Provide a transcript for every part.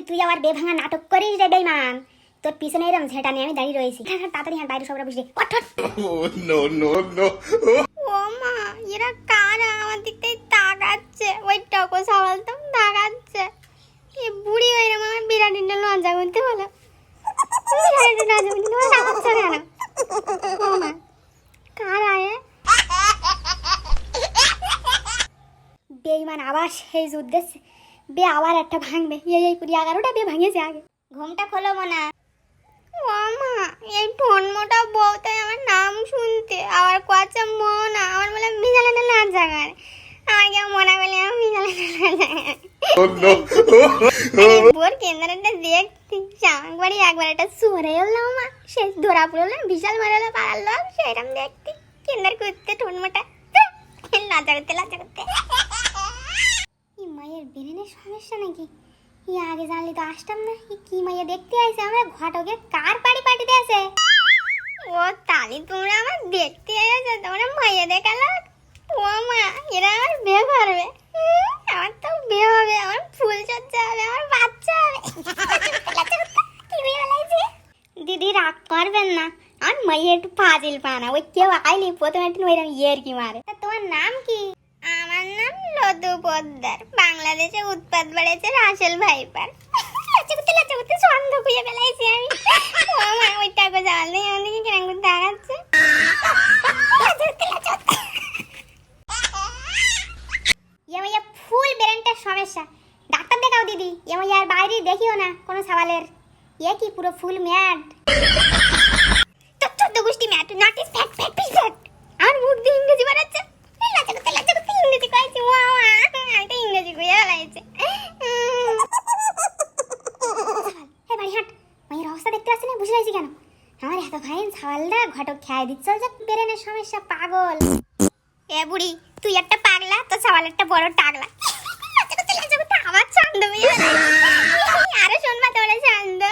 তুই আবার বেভাঙা নাটক করিস রে বেঈমান। তোর পিছনে এরকম ঝেঁটা নিয়ে আমি দাঁড়িয়ে রয়েছি। তাড়াতাড়ি হ্যাঁ বাইরে সবরা বুঝলি। ও মা, এরা কারা আমার দিকটাই তাকাচ্ছে? ওই টকো সওয়াল তো তাকাচ্ছে। এ বুড়ি হয়ে আমার বিরাটি লজ্জা করতে বলো। বিরাটি লজ্জা করতে বলো, তাকাচ্ছে কেন? ও মা, কারা এ? বেঈমান আবার সেই যুদ্ধে বে আবার একটা ভাঙবে। এই পুরি 11টা বে ভাঙেছে আগে। ঘুমটা খোলো মনা। ও মা, এই ফোন মোটা বউটাই আমার নাম শুনতে আবার কোয়াচ্ছে মনা। আমার বলে মিজালে না লজ্জা করে। আমার কেউ মনা বলে আমি মিজালে না লজ্জা করে। বোর কেন্দ্রটা দেখতি একবারই একবার একটা সুরে এলাম মা, সে ধরা পড়লো বিশাল মারালো পাড়ার লোক। সেরকম দেখতি কেন্দ্র করতে ঠোন মোটা লজ্জা করতে লজ্জা করতে। মায়ের ব্রেনের সমস্যা নাকি? আগে জানলে তো আসতাম না। কি মাইয়া দেখতে আইছে? আমরা ঘটকে কার বাড়ি পাঠিয়ে আছে? ও তালি, তোমরা আমার দেখতে আইছো? তোমরা মাইয়া দেখালো? ও মা, এরা আমার বিয়ে করবে। আমার তো বিয়ে হবে, আমার ফুল চর্চা হবে, আমার বাচ্চা হবে। দিদি রাগ করবেন না, আমার মাইয়া একটু ফাজিল পানা। ওই কেউ আইলি প্রথমে একটু ওইরকম ইয়ের কি মারে। তা তোমার নাম কি? আমার নাম লদু পোদ্দার। বাংলাদেশে উৎপাত বাড়েছে রাসেল ভাইপার। লজ্জা করতে ছন্দ খুঁজে ফেলাইছি আমি। ও মা, ওই টাকা জাল নেই আমাদেরকে কেন করে দেখাচ্ছে। ইয়ে ফুল ব্রেনটার সমস্যা, ডাক্তার দেখাও দিদি। ইয়ে আর বাইরে দেখিও না কোনো সওয়ালের। ইয়ে কি পুরো ফুল ম্যাড। চোদ্দ গোষ্ঠী mad, not is fat, fat piece fat. আর মুখ দিয়ে ইংরেজি বানাচ্ছে। লজ্জা করতে ইংরেজি কইছি। ও মা, আমি তো ইংরেজি কইয়া ফেলাইছি। হে বাড়ি হাট, মায়ের অবস্থা দেখতে পাচ্ছি না, বুঝে লাইছি কেন? আমার এত ফাইন ছাওয়ালটা ঘটক খেয়ে দিচ্ছে যে ব্রেনের সমস্যা। পাগল এ বুড়ি, তুই একটা পাগলা, তো ছাওয়াল একটা বড় টাগলা। লজ্জা করতে আমার ছন্দ মেয়ে। আরে শুনবা তোমরা ছন্দ?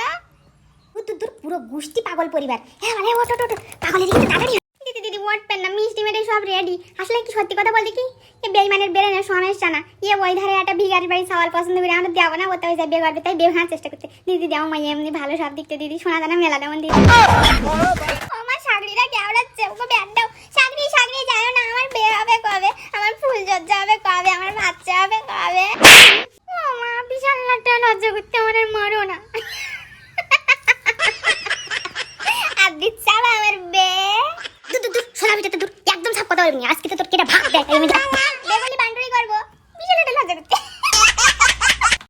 দূর পুরো গোষ্ঠী পাগল পরিবার। হ্যাঁ মানে ওট ওট পাগলের দিকে তাড়াতাড়ি। দিদি দিদি ওট পেন না, মিষ্টি মেরে সব রেডি। আসলে কি সত্যি কথা বলতে কি, এ বেঈমানের ব্রেনের সমস্যা না। এ ওই ধারে একটা ভিখারির বাড়ি ছাওয়াল পছন্দ করে আমরা দেবো না, ওতে হয়ে যায় বিয়ে করবে, তাই বিয়ে ভাঙার চেষ্টা করতে। দিদি দেওয়া মাইয়া এমনি ভালো সব দিকতে দিদি, শোনা জানা মেলা তেমন দিদি। আমার সাগরিরা কেমড়াচ্ছে, ওকে ব্যাট দাও। সাগরি সাগরি যাও না, আমার বিয়ে হবে কবে? আমার ফুল চর্চা হবে কবে? আমার বাচ্চা হবে কবে? ও মা, বিশাল লজ্জা করতে আমার আর মারো না। আর দিচ্ছা আমার বে। দূর শোনা ভিতরে দূর, একদম সাপ কথা বলবি। আজকে তো তোর কেটে ভাগ দেয়।